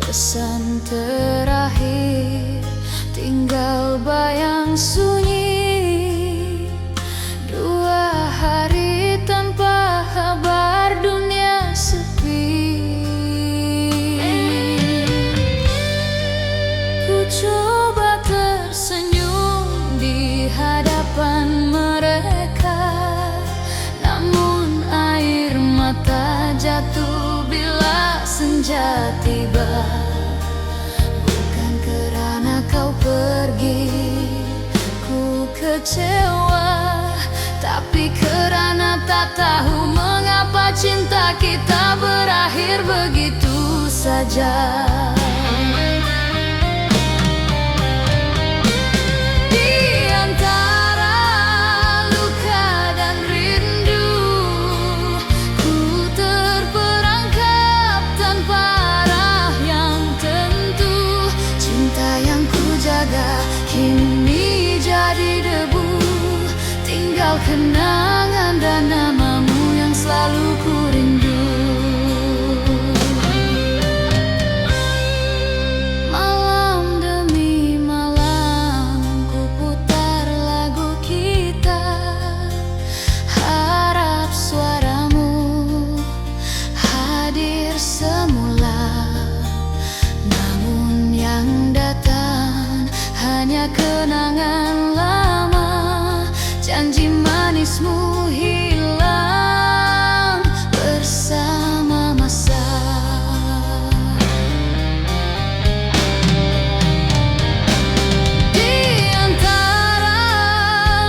Pesan terakhir tinggal bayang sunyi. 2 hari tanpa kabar, dunia sepi. Ku coba tersenyum di hadapan mereka, namun air mata jatuh bila senja tiba. Bukan karena kau pergi ku kecewa, tapi karena tak tahu mengapa cinta kita berakhir begitu saja. Kini jadi debu, tinggal kenangan dan namamu yang selalu ku rindu. Malam demi malam ku putar lagu kita, harap suaramu hadir semula. Namun yang datang hanya kenangan lama, janji manismu hilang bersama masa. Di antara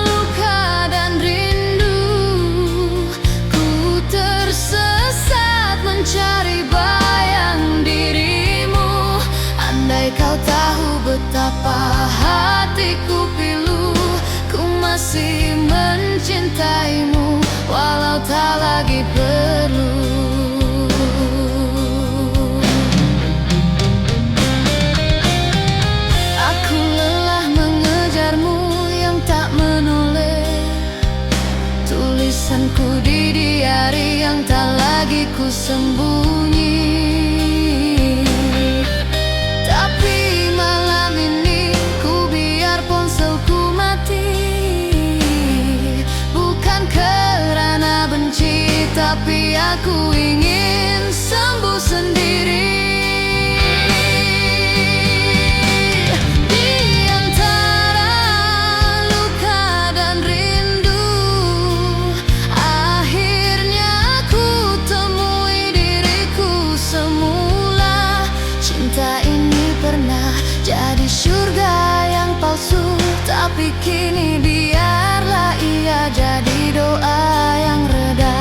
luka dan rindu, ku tersesat mencari bayang dirimu. Andai kau tahu betapa hatiku pilu, ku masih mencintaimu walau tak lagi perlu. Aku lelah mengejarmu yang tak menoleh, tulisanku di diari yang tak lagi ku sembunyi. Tapi aku ingin sembuh sendiri. Di antara luka dan rindu, akhirnya ku temui diriku semula. Cinta ini pernah jadi surga yang palsu, tapi kini biarlah ia jadi doa yang reda.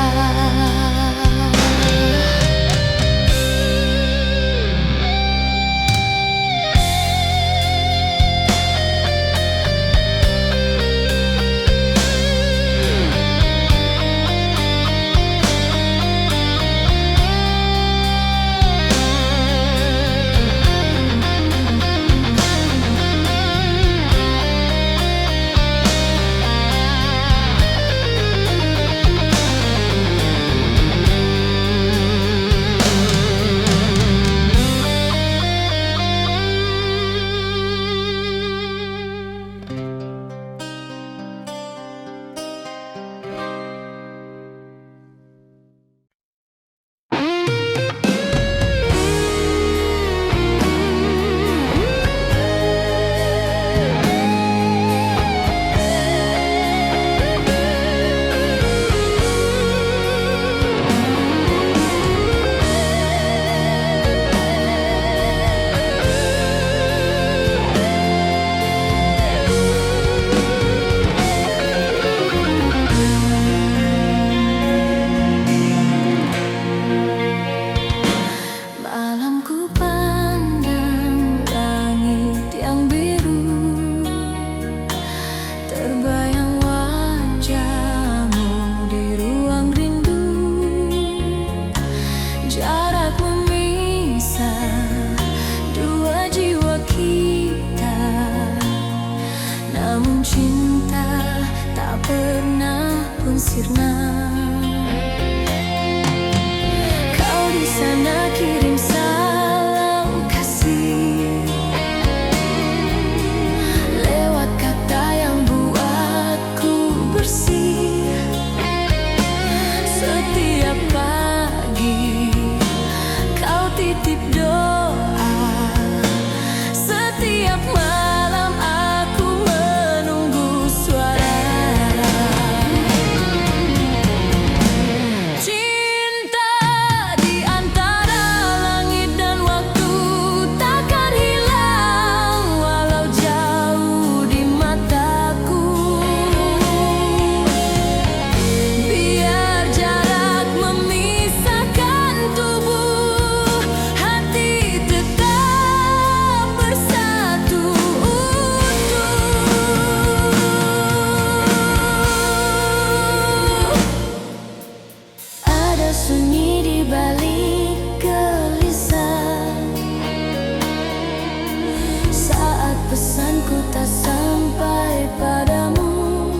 aku tak sampai padamu,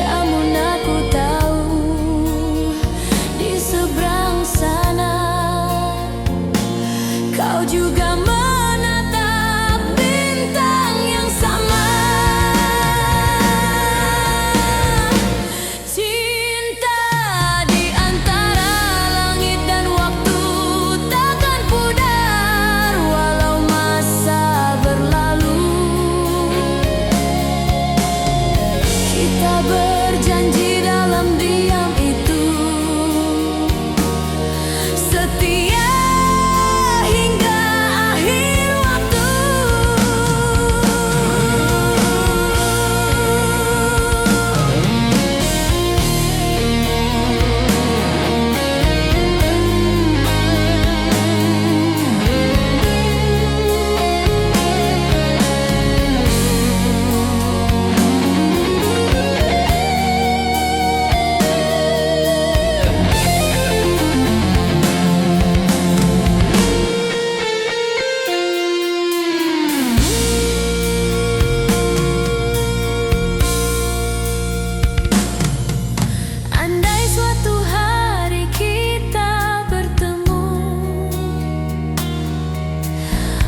namun aku tahu di seberang sana kau juga menatap bintang yang sama. Cinta di antara langit dan waktu takkan pudar walau masa berlalu. Kita berjanji dalam diam itu setia hingga akhir waktu. Andai suatu hari kita bertemu,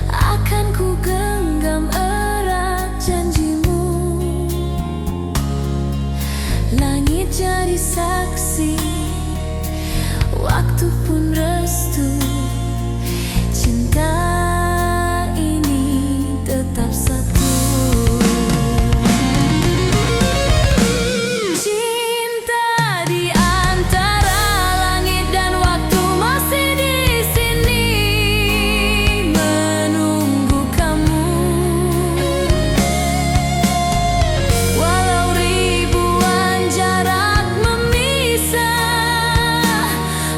akan ku genggam erat janjimu. Langit jadi saksi, waktu pun restu. Cinta ini tetap satu. Cinta di antara langit dan waktu masih di sini menunggu kamu. Walau ribuan jarak memisah,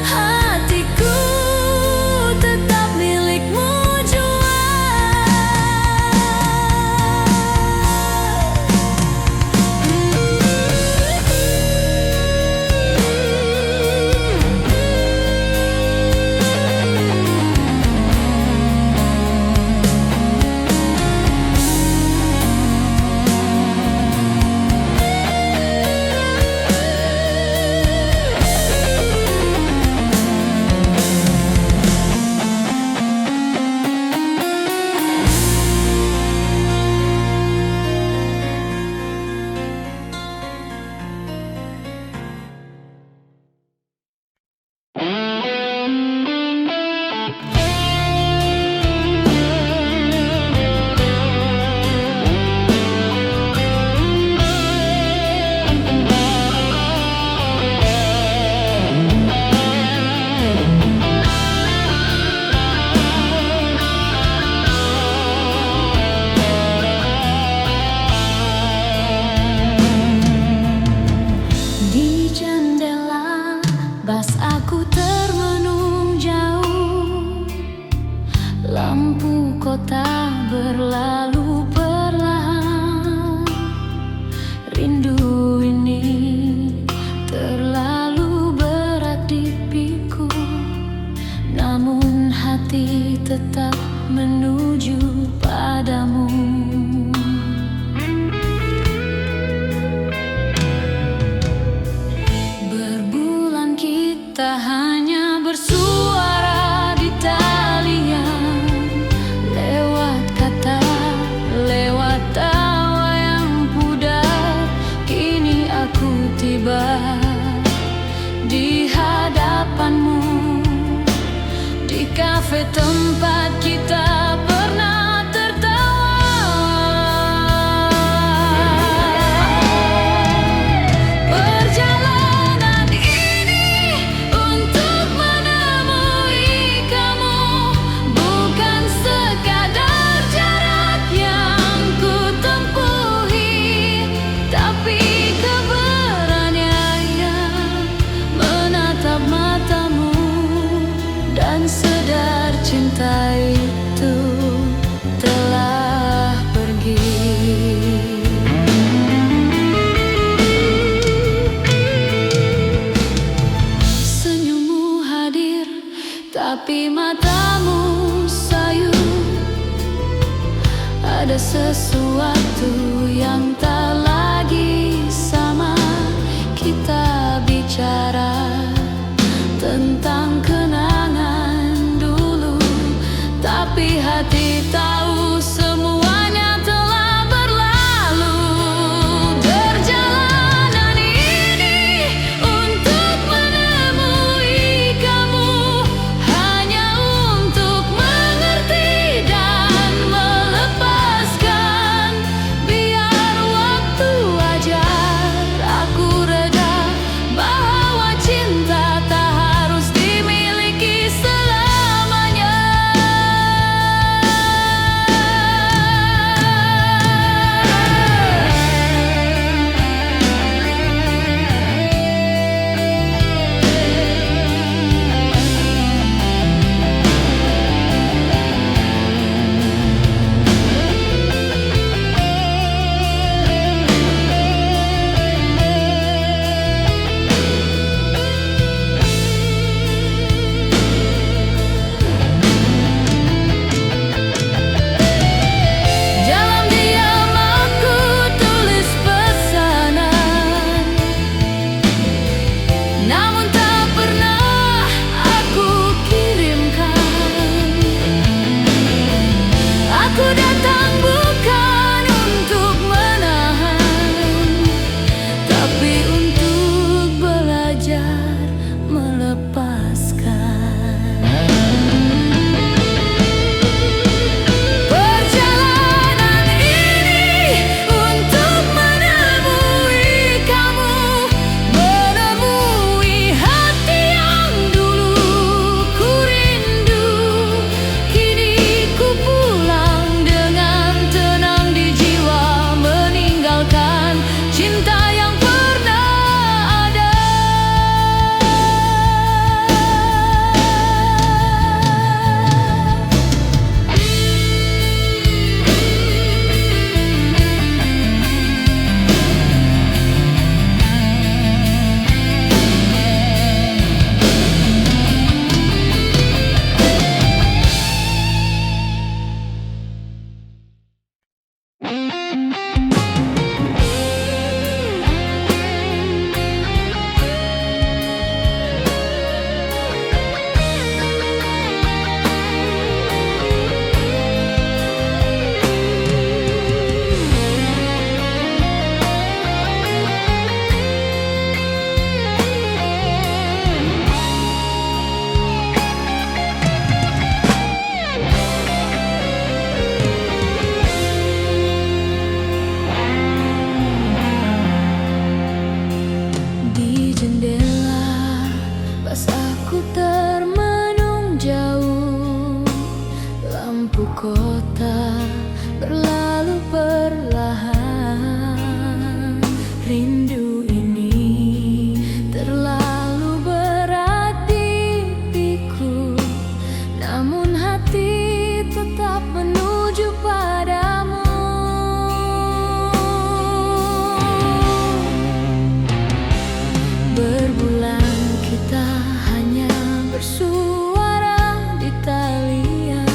hatiku tetap milikmu jua. Di jendela bas aku termenung jauh, lampu kota berlalu perlahan. Rindu ini terlalu berat di pikul, namun hati tetap menuju padamu. Berbulan kita hanya bersuara di talian, lewat kata, lewat tawa yang pudar. Kini aku tiba di hadapanmu, di kafe tempat kita pernah tertawa. ada sesuatu yang tak lagi sama. Kita bicara tentang kenangan dulu, tapi hati tahu semuanya telah berlalu. Perjalanan ini untuk menemui kamu, hanya untuk mengerti dan melepaskan. Biar waktu ajar aku reda bahwa cinta tak harus dimiliki selamanya. Dalam diam aku tulis pesanan, namun tak pernah aku kirimkan. Aku datang bukan untuk menahan, tapi untuk belajar melepaskan. Perjalanan ini untuk menemui kamu, menemui hati yang dulu ku rindu. Kini ku pulang dengan tenang di jiwa, meninggalkan cinta yang pernah ada. Di jendela pas aku termenung jauh, lampu kota berlalu perlahan. Rindu ini terlalu berat di piku, namun hati tetap menuju padamu. Berbulan kita hanya bersuara di talian,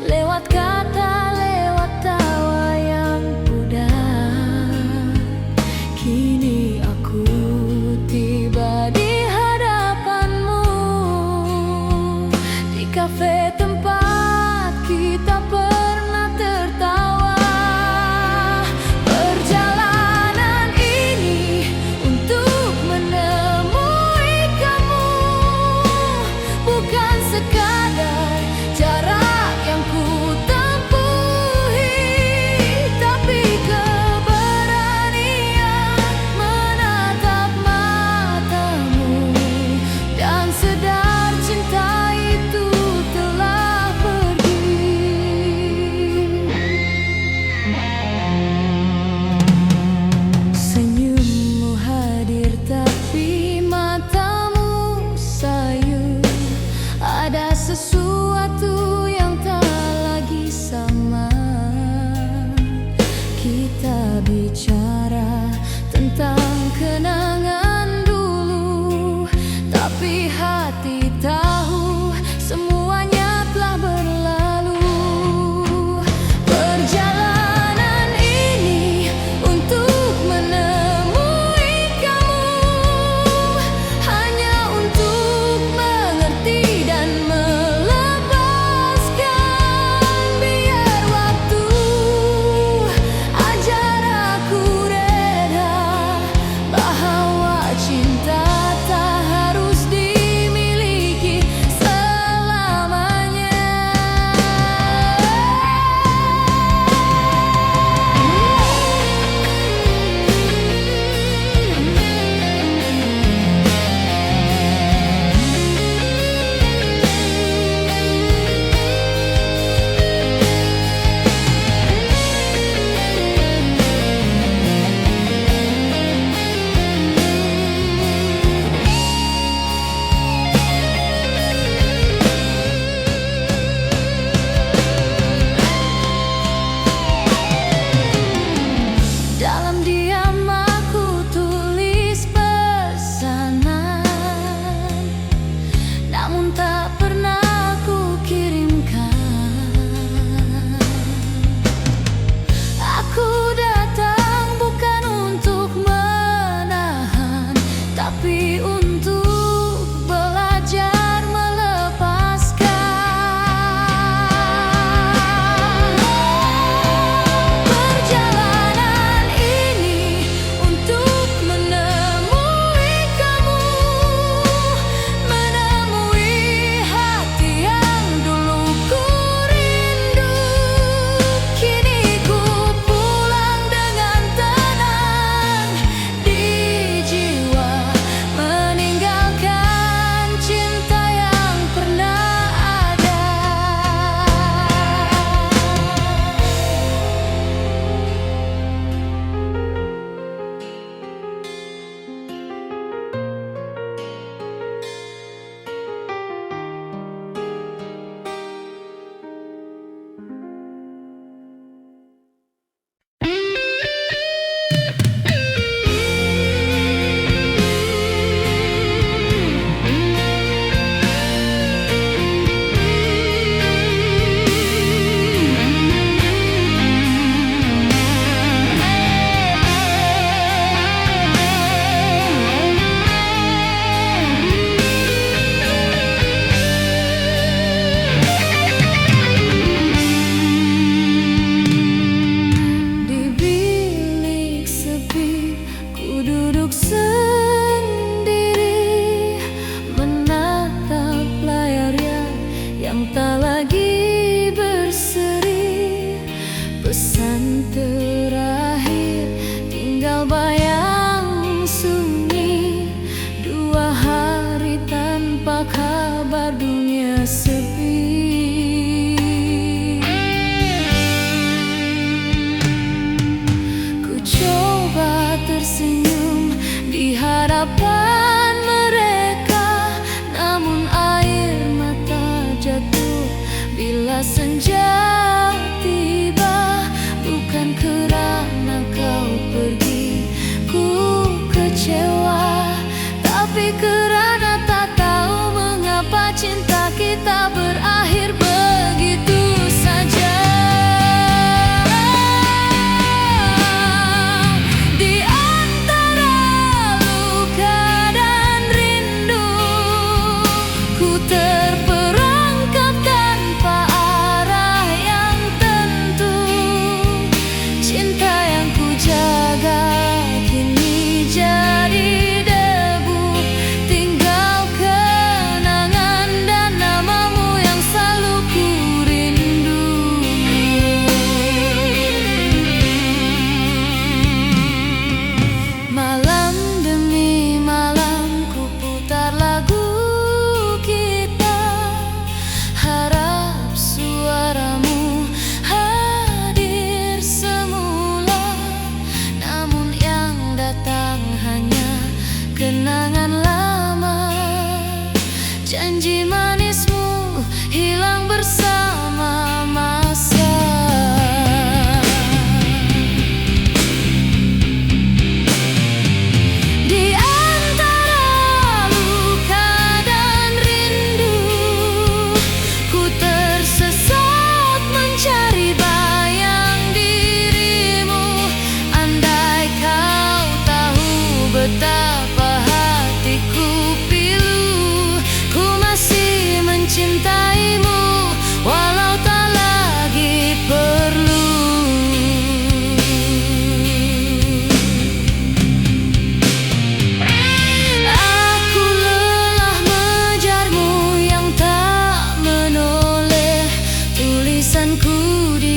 lewat kata, lewat tawa yang pudar. Kini aku tiba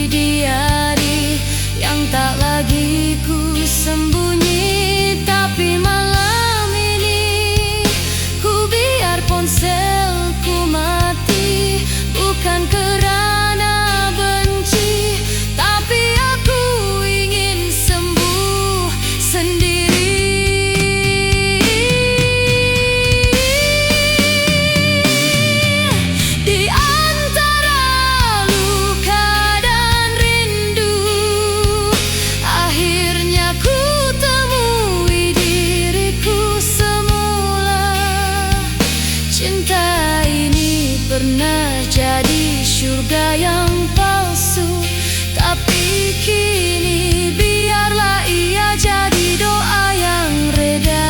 di hari yang tak lagi ku sembunyi. Tapi malam ini ku biar ponselku mati, bukan kerana benci, tapi aku ingin sembuh sendiri. Di antara luka dan rindu, akhirnya ku temui diriku semula. Cinta ini pernah jadi surga yang palsu, tapi kini biarlah ia jadi doa yang reda.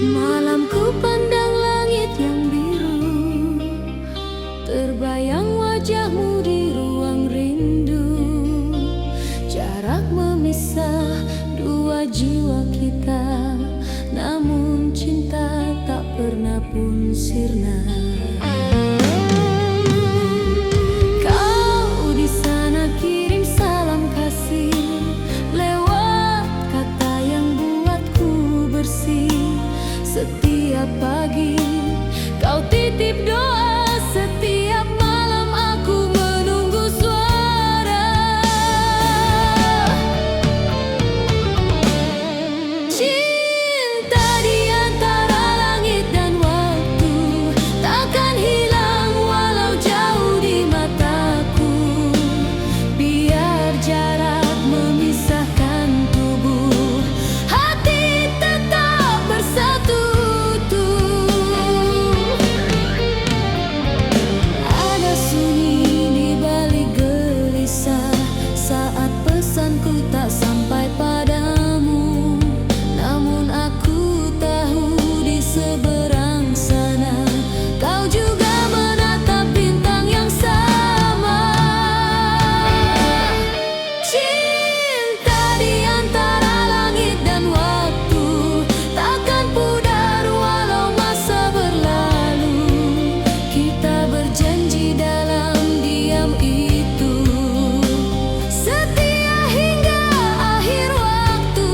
Malam ku pandang langit yang biru, terbayang wajahmu di ruang rindu. Jarak memisah dua jiwa kita, namun cinta tak pernah pun sirna. Kau di sana kirim salam kasih lewat kata yang buatku bersih. Setiap pagi kau titip doa, setiap malam aku menunggu suara. Cinta di antara langit dan waktu takkan hilang walau jauh di mataku. Biar jarak memisahkan tubuh, hati tetap bersatu. Ada sunyi di balik gelisah saat pesanku tak sampai padamu, namun aku tahu di seberang sana kau juga menatap bintang yang sama. Cinta di antara langit dan waktu takkan pudar walau masa berlalu. Kita berjanji dalam diam itu setia hingga akhir waktu.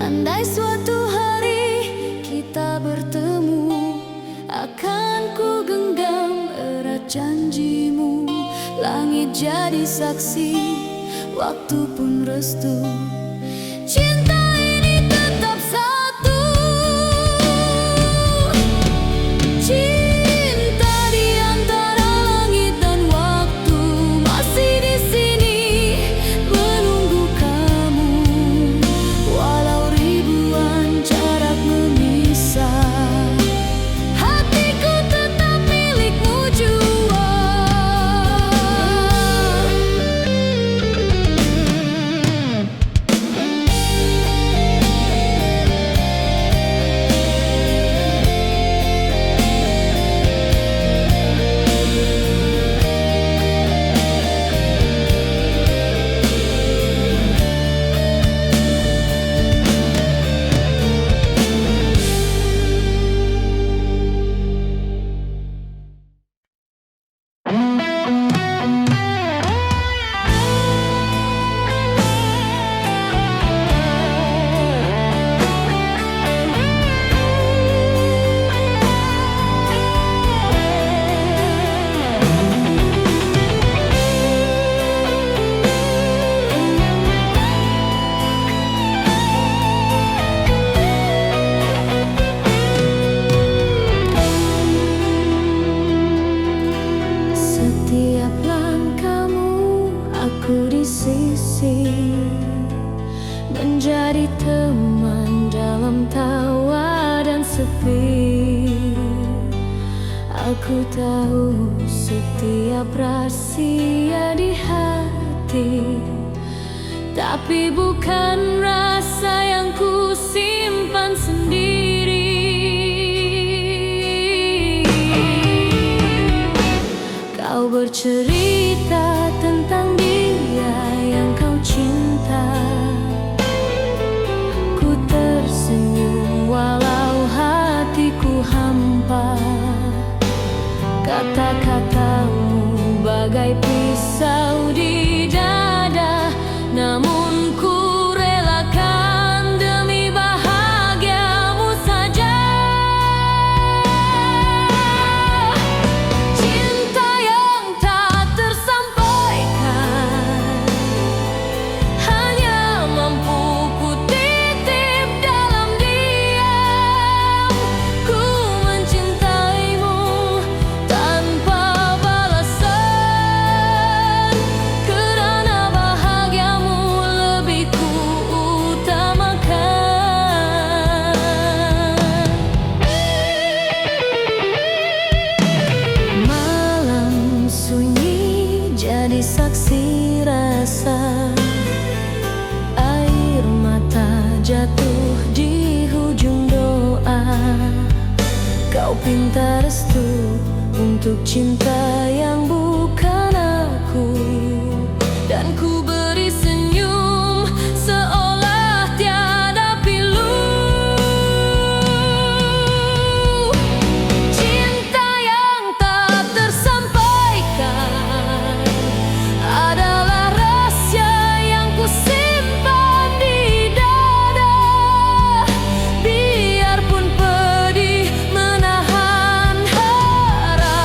Andai suatu hari kita bertemu, akan ku genggam erat janjimu. Langit jadi saksi, waktu pun restu. Cinta ini tetap satu. Cinta di antara langit dan waktu masih di sini menunggu kamu. Walau ribuan jarak memisah, hatiku tetap milik. Aku tahu setiap rahasia di hati, tapi bukan rasa yang ku simpan sendiri. Kau bercerita tentang dia yang kau cinta. Ku tersenyum walau hatiku hampa. Kata-katamu bagai pisau di dada, namun ku relakan demi bahagiamu saja. Cinta yang tak tersampaikan hanya mampu ku titip dalam diam. Ku mencintaimu tanpa balasan, kerana bahagiamu lebih ku utamakan. Malam sunyi jadi saksi rasa, air mata jatuh di hujung doa. Kau pinta restu untuk cinta yang bukan aku, dan ku beri senyum seolah tiada pilu. Cinta yang tak tersampaikan adalah rahasia yang ku simpan di dada. Biarpun pedih menahan harapan,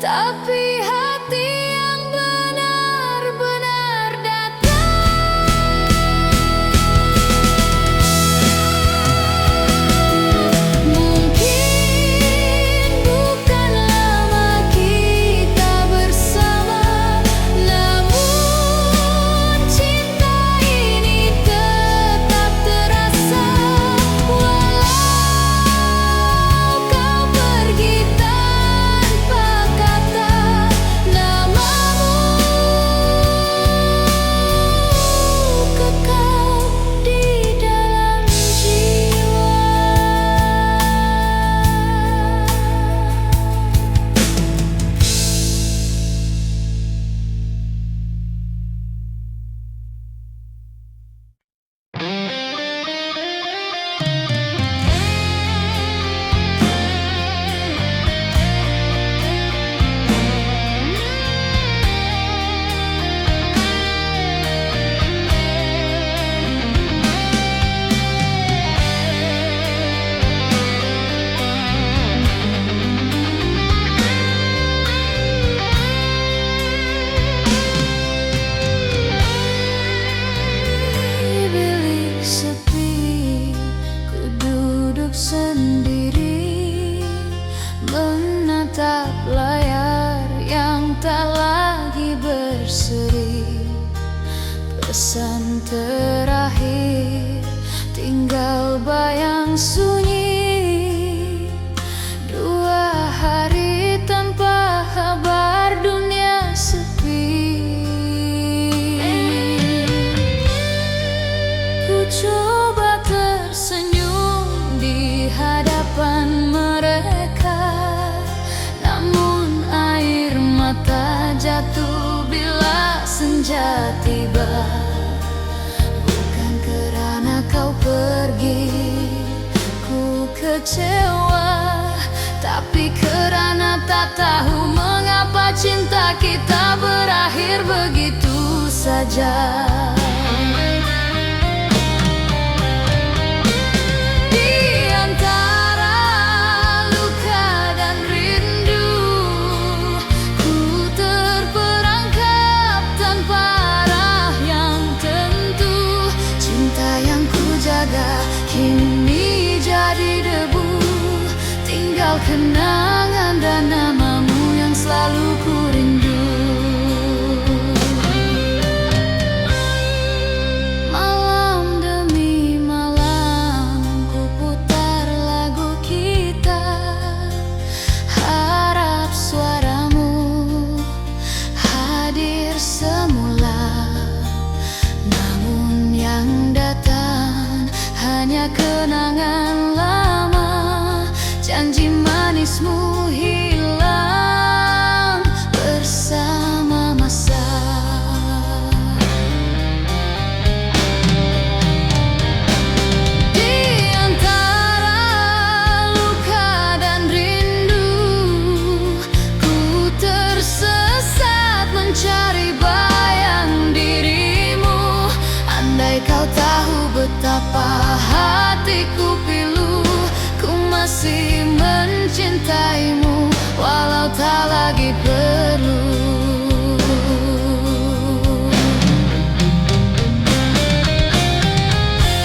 tapi hati yang benar-benar datang. Mungkin bukan lama kita bersama, namun cinta ini tetap terasa. Walau kau pergi tanpa kata, namamu kekal di dalam jiwa. Di bilik sepi, ku duduk sendiri, menatap layar yang tak lagi berseri. Pesan terakhir tinggal bayang sunyi. 2 hari tanpa kabar, dunia sepi. Ku coba tersenyum di hadapan mereka, namun air mata jatuh bila senja tiba. Bukan kerana kau pergi ku kecewa, tapi kerana tak tahu mengapa cinta kita berakhir begitu saja. Di antara luka dan rindu, ku terperangkap tanpa arah yang tentu. Cinta yang ku jaga kini jadi debu, tinggal kenangan dan namamu yang selalu ku rindu. Malam demi malam ku putar lagu kita, harap suaramu hadir semula. Namun yang datang hanya kenangan lama, janji manismu hilang bersama masa. Di antara luka dan rindu, ku tersesat mencari bayang dirimu. Andai kau tahu betapa hatiku pilu, ku masih mencintaimu walau tak lagi perlu.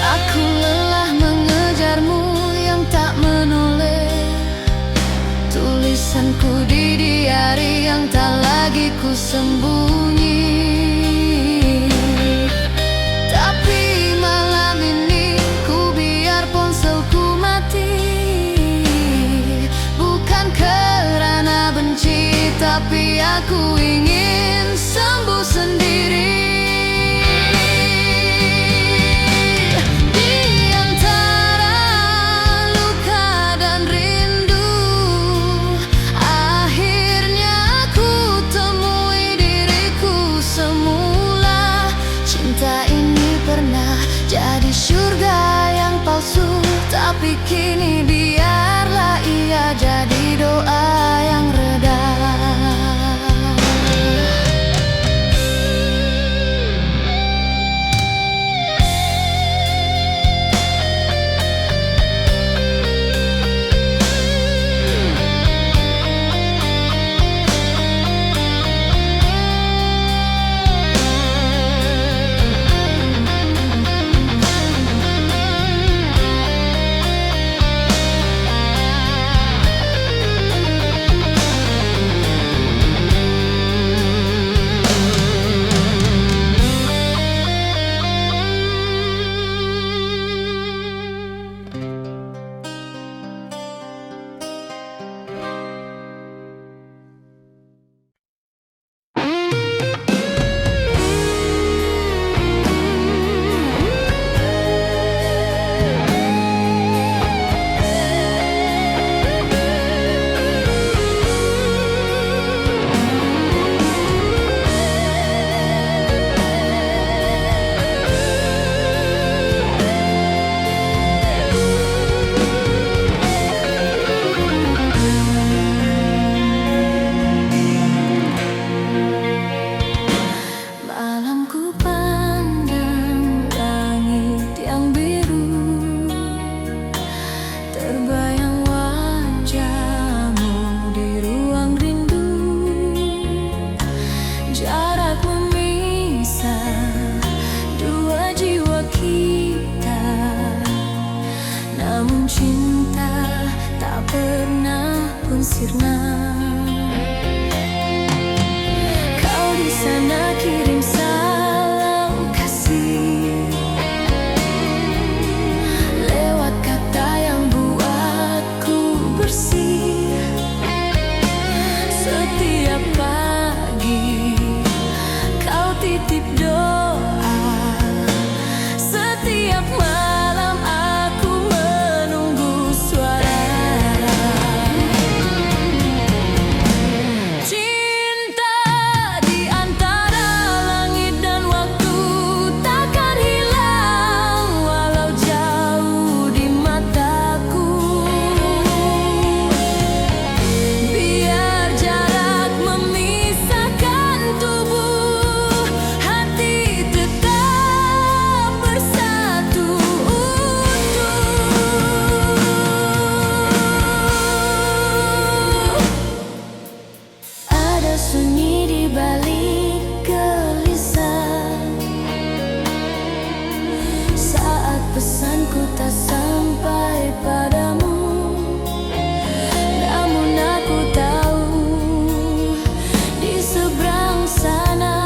Aku lelah mengejarmu yang tak menoleh, tulisanku di diari yang tak lagi ku sembunyi. Tapi malam ini ku biar ponselku mati, bukan kerana benci, tapi aku ingin sembuh sendiri. Di antara luka dan rindu, akhirnya ku temui diriku semula. Cinta ini pernah jadi surga yang palsu, tapi kini biarlah ia jadi doa yang reda. tersunyi di balik gelisah. Saat pesanku tak sampai padamu, namun aku tahu di seberang sana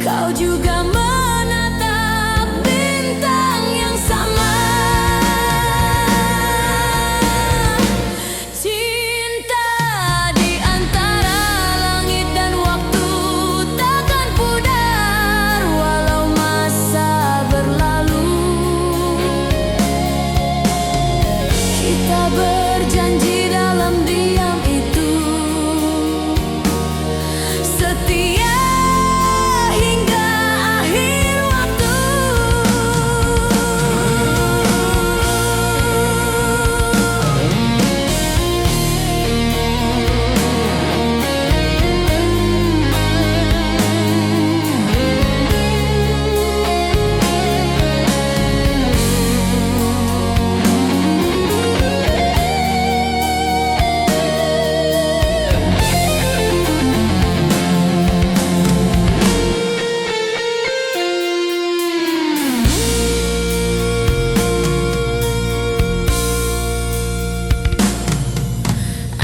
kau juga menatap bintang yang sama. Cinta di antara langit dan waktu takkan pudar walau masa berlalu. Kita berjanji dalam diam itu setia hingga akhir waktu.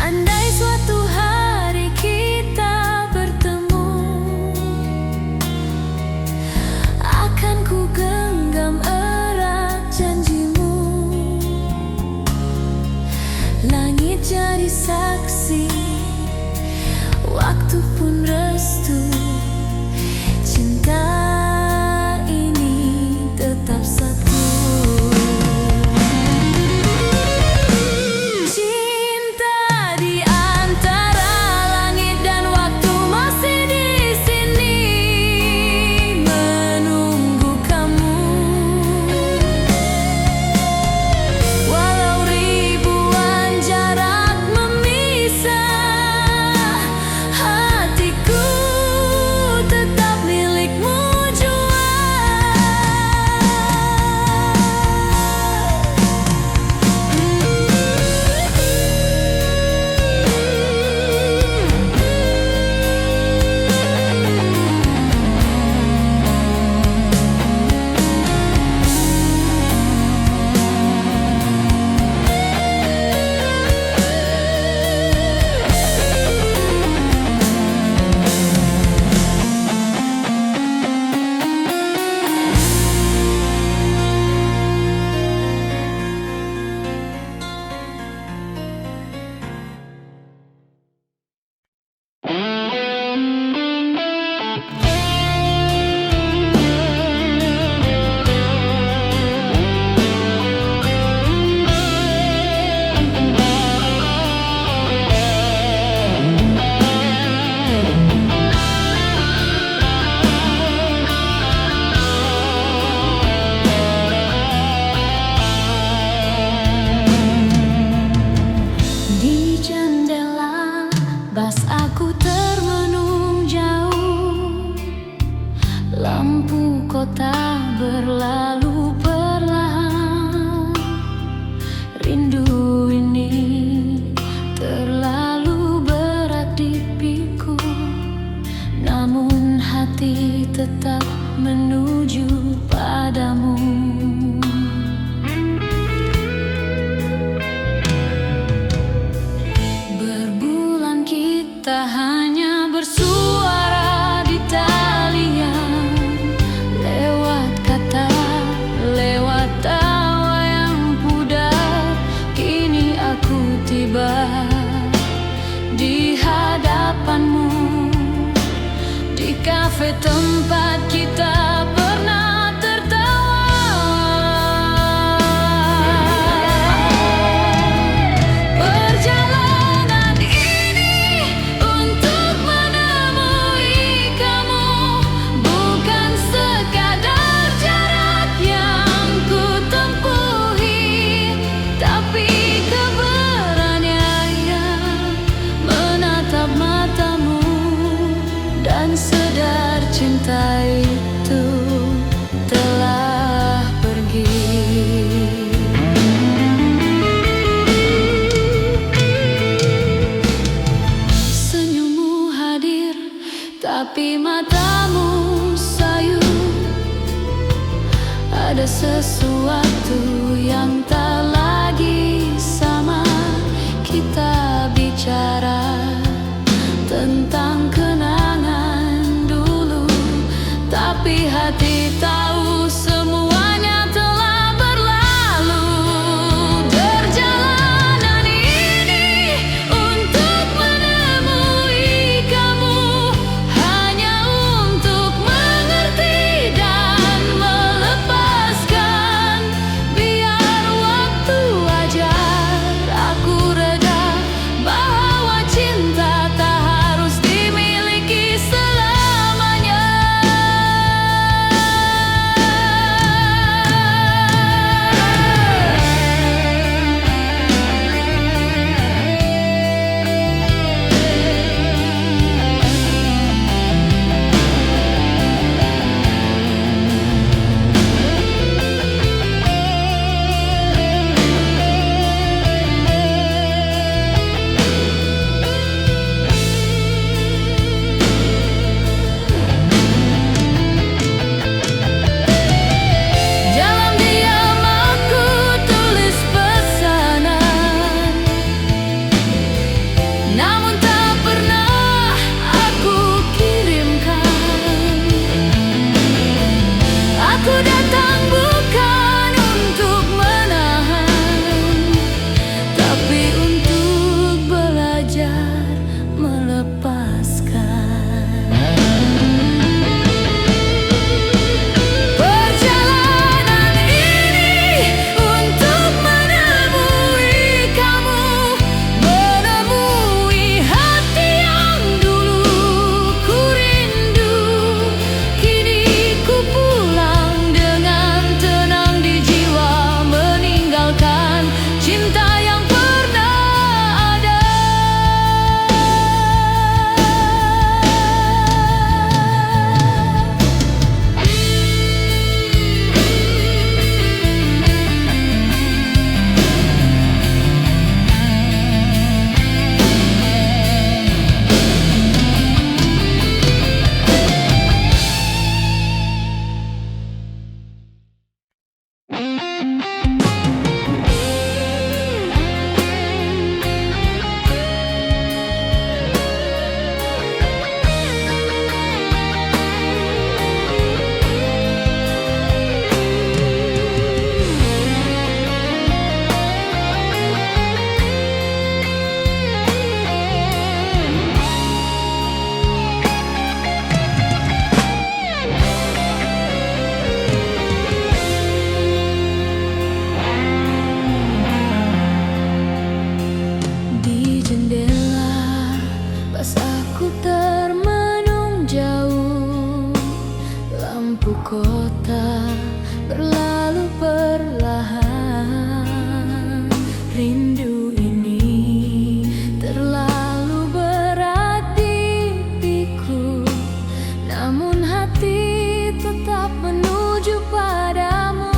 Andai suatu hari kita bertemu, akan ku genggam erat janjimu. Langit jadi saksi, waktu pun restu. Cinta ini tetap satu. Cinta di antara langit dan waktu masih di sini menunggu kamu. Walau ribuan jarak memisah, hatiku tetap milikmu jua. Di jendela bas aku termenung jauh, lampu kota berlalu perlahan. Rindu ini terlalu berat di pikul, namun hati tetap menuju padamu. Berbulan kita hanya bersuara di talian, lewat kata, lewat tawa yang pudar. Kini aku tiba di hadapanmu, di kafe tempat kita pernah tertawa. Perjalanan ini untuk menemui kamu bukan sekadar jarak yang ku tempuhi, tapi keberanian menatap matamu dan sadar cinta itu tapi matamu sayu. Ada sesuatu yang tak lagi sama. Kita bicara tentang kenangan dulu, tapi hati tahu semuanya telah berlalu. Perjalanan ini untuk menemui kamu, hanya untuk mengerti dan melepaskan. Biar waktu ajar aku reda bahwa cinta tak harus dimiliki selamanya. Dalam diam aku tulis pesanan, namun tak pernah aku kirimkan. Aku datang bukan untuk menahan, tapi untuk belajar melepaskan. Perjalanan ini untuk menemui kamu, menemui hati yang dulu ku rindu. Kini ku pulang dengan tenang di jiwa, meninggalkan cinta yang pernah ada. Di jendela pas aku termenung jauh, lampu kota berlalu perlahan. Rindu ini terlalu berat di piku, namun hati tetap menuju padamu.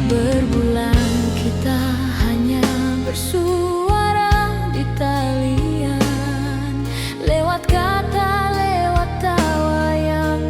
Berbulan kita hanya bersuara di talian, lewat kata, lewat tawa yang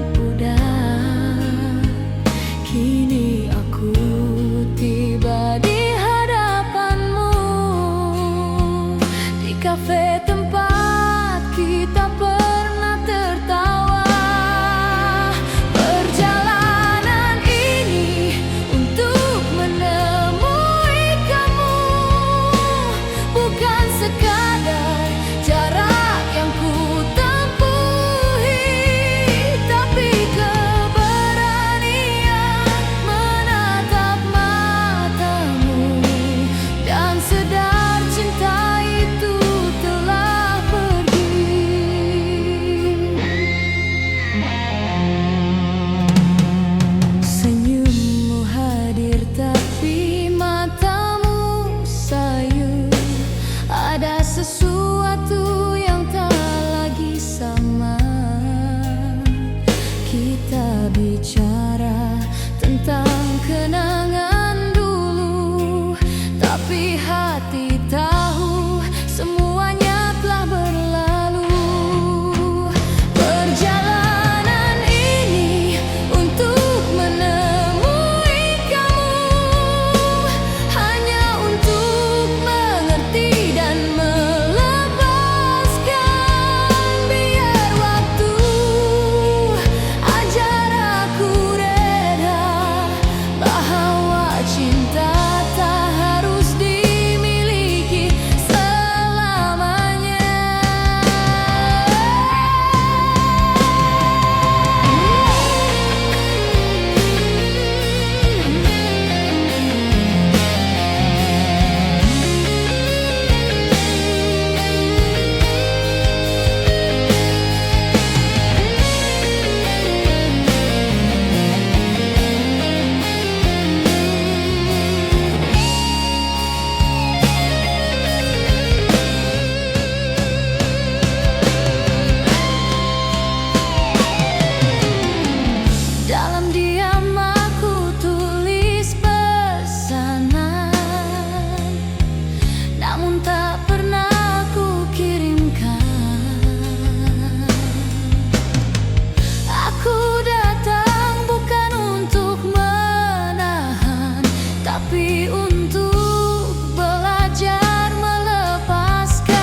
hati untuk belajar melepaskan.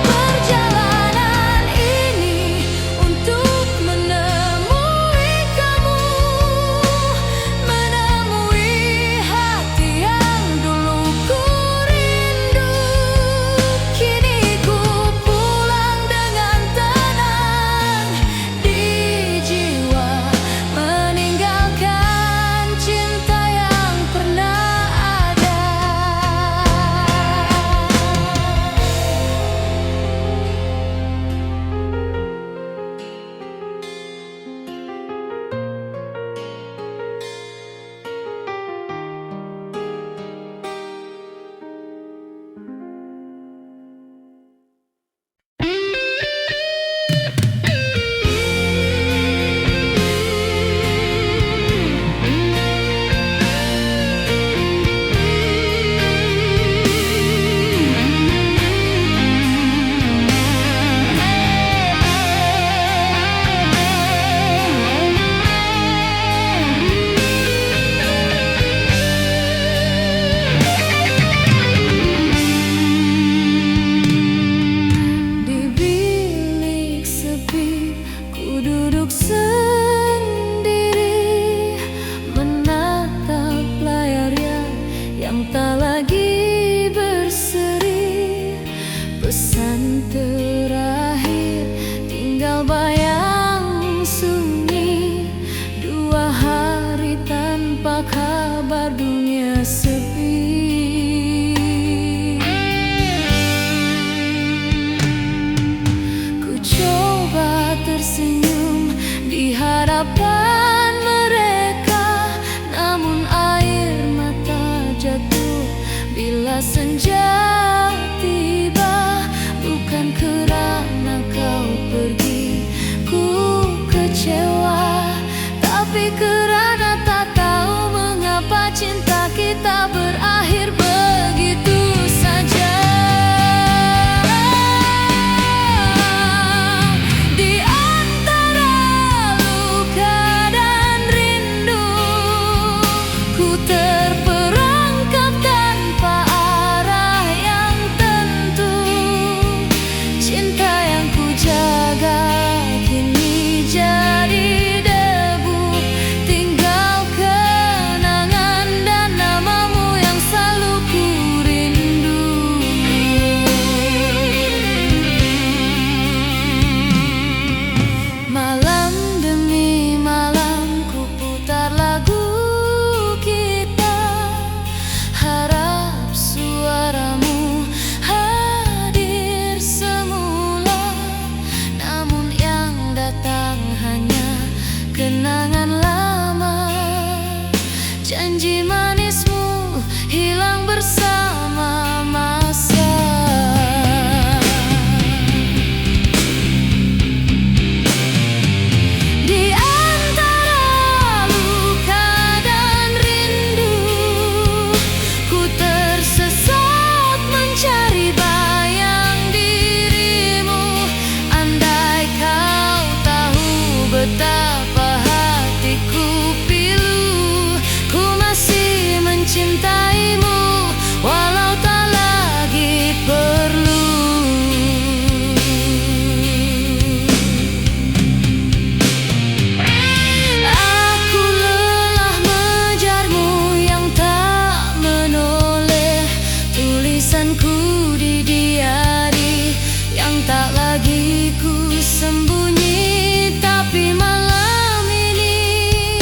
Perjalanan ini untuk menemui kamu, menemui hati yang dulu ku rindu. Kini ku pulang dengan tenang di jiwa, meninggalkan cinta yang pernah ada. Di bilik sepi ku duduk sendiri, menatap layarnya yang tak lagi berseri. Pesan terakhir tinggal bayang sunyi, 2 hari tanpa kabar dunia sepi. Ku coba tersenyum di hadapan mereka, namun air mata jatuh bila senja tiba. Bukan kerana kau pergi ku kecewa, tapi kerana tak tahu mengapa cinta kita berakhir begitu saja. Di antara luka dan rindu, ku terperangkap tanpa arah yang tentu. Cinta yang ku jaga kini jadi debu, tinggal kenangan dan namamu yang selalu ku rindu. Malam demi malam ku putar lagu kita, harap suaramu hadir semula. Namun yang datang hanya kenangan lama, janji manismu hilang bersama masa. Di antara luka dan rindu, ku tersesat mencari bayang dirimu. Andai kau tahu betapa hatiku pilu, ku masih mencintaimu walau tak lagi perlu. Aku lelah mengejarmu yang tak menoleh, tulisanku di diari yang tak lagi ku sembunyi. Tapi malam ini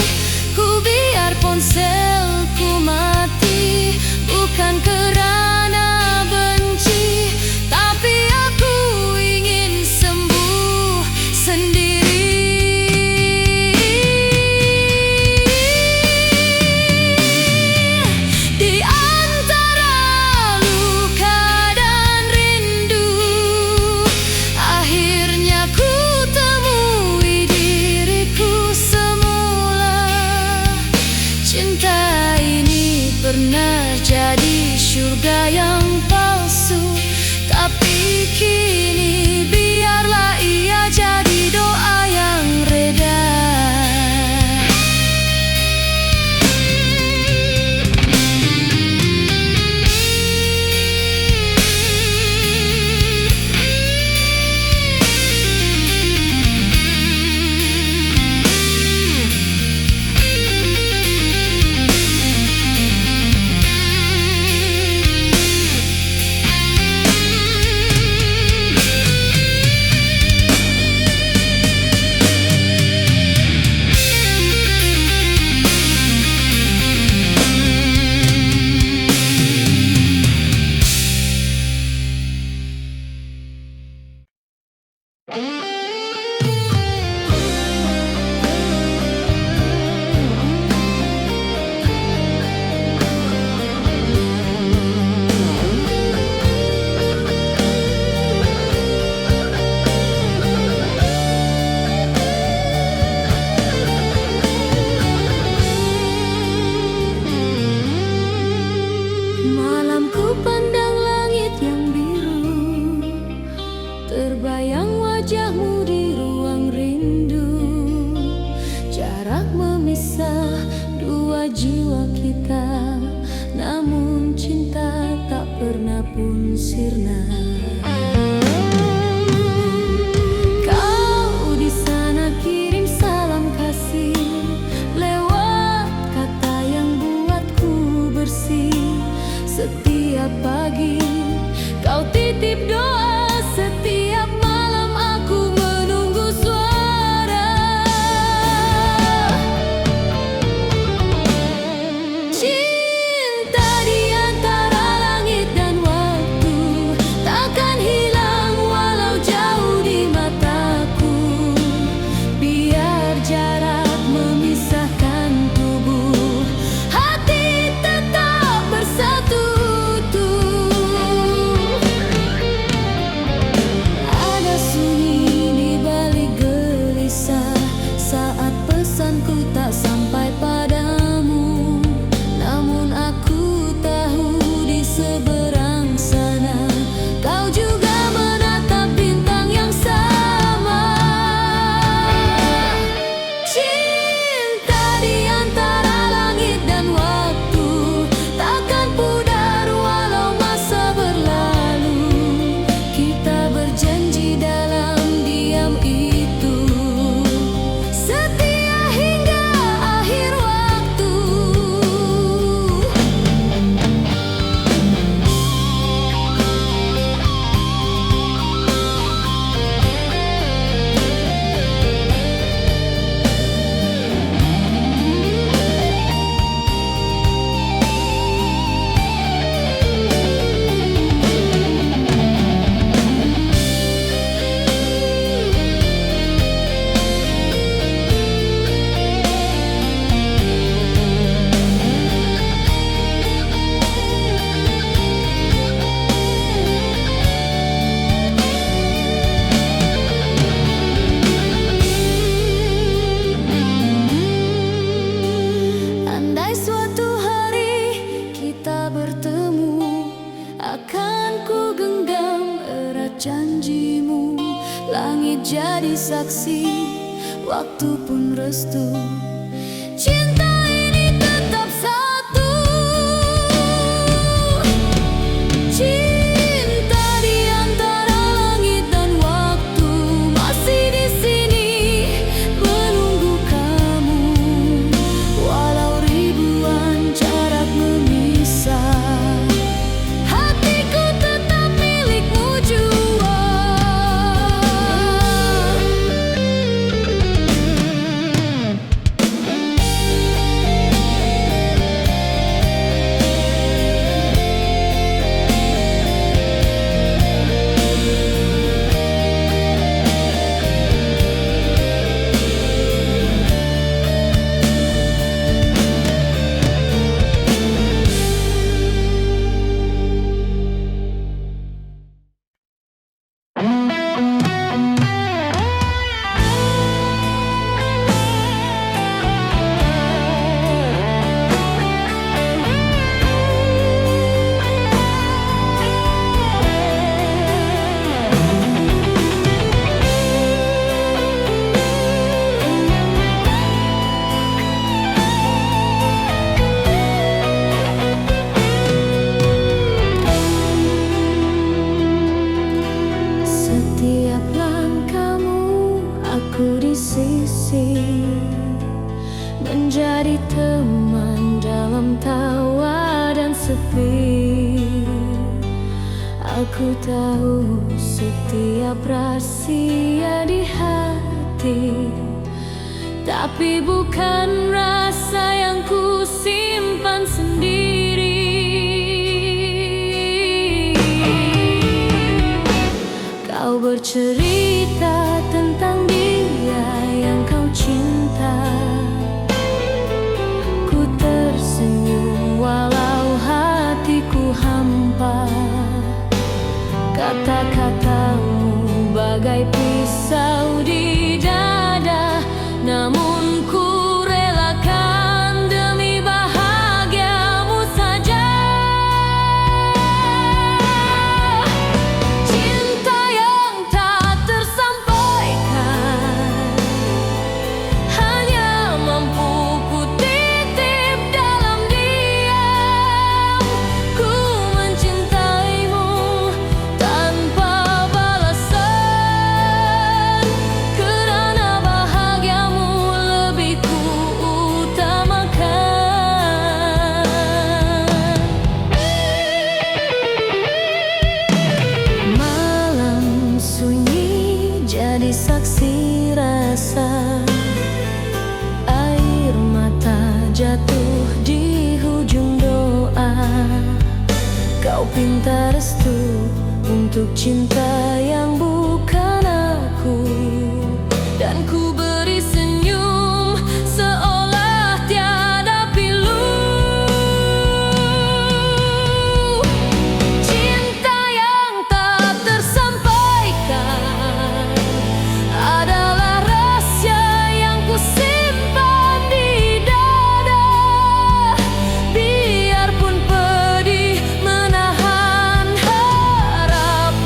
ku biar ponselku mati, bukan kerana benci, tapi aku ingin sembuh sendiri. Di antara luka dan rindu, akhirnya ku temui diriku semula. Cinta ini pernah jadi surga yang palsu, tapi kini biarlah ia jadi doa yang reda. dua jiwa kita, namun cinta tak pernah pun sirna. Kau di sana kirim salam kasih lewat kata yang buatku bersih. Setiap pagi kau titip doa, setiap malam aku menunggu suara. Cinta di antara langit dan waktu takkan hilang walau jauh di mataku. Biar jarak memisahkan tubuh, hati tetap bersatu. Ada sunyi di balik gelisah saat pesanku tak sampai padamu. Namun aku tahu di seberang sana kau juga menatap bintang yang sama. Cinta di antara langit dan waktu takkan pudar walau masa berlalu. Kita berjanji dalam diam itu setia hingga akhir waktu. Andai suatu hari kita bertemu, akan ku genggam erat janjimu. Langit jadi saksi, waktu pun restu. Cinta ini tetap satu. Cinta di antara langit dan waktu masih di sini menunggu kamu. Walau ribuan jarak memisah, hatiku tetap milikmu jua. Setiap langkahmu aku di sisi, menjadi teman dalam tawa dan sepi. Aku tahu setiap rahasia di hati, tapi bukan rasa yang ku simpan sendiri. Kau bercerita tentang dia yang kau cinta. Ku tersenyum walau hatiku hampa. Kata-katamu bagai pisau di dada, namun ku relakan demi bahagiamu saja. Cinta yang tak tersampaikan hanya mampu ku titip. jatuh di hujung doa. Kau pinta restu untuk cinta yang bukan aku, dan ku beri senyum seolah tiada pilu. Cinta yang tak tersampaikan adalah rahasia yang ku simpan di dada. Biarpun pedih menahan harapan,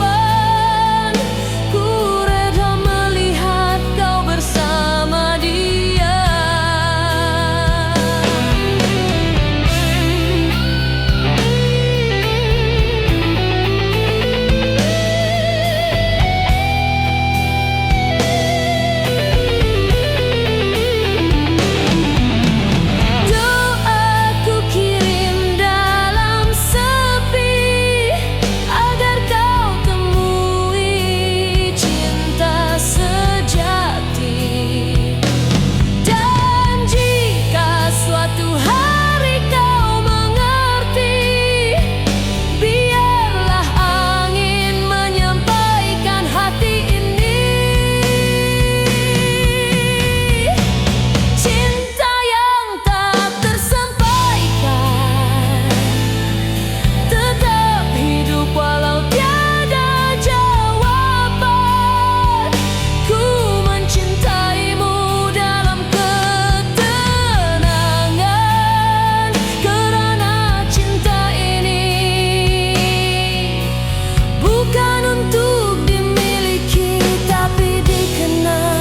ku reda melihat kau bersama dia. Doaku kirim dalam sepi agar kau temui cinta sejati. Dan jika suatu hari kau mengerti, biarlah angin menyampaikan hati ini. Cinta yang tak tersampaikan tetap hidup walau tiada jawaban. Ku mencintaimu dalam ketenangan, kerana cinta ini bukan untuk dimiliki tapi dikenang.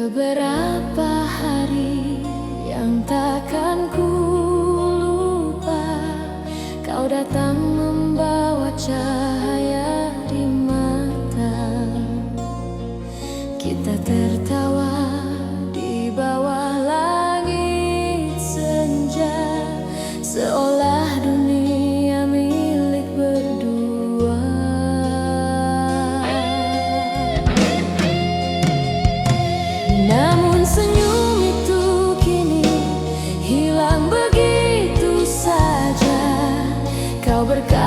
Beberapa hari yang takkan ku lupa, kau datang membawa cahaya di mata. Kita tertawa di bawah langit senja, seolah dunia milik berdua. Namun senyum itu kini hilang begitu saja. Kau berkata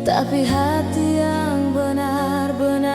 Tapi hati yang benar-benar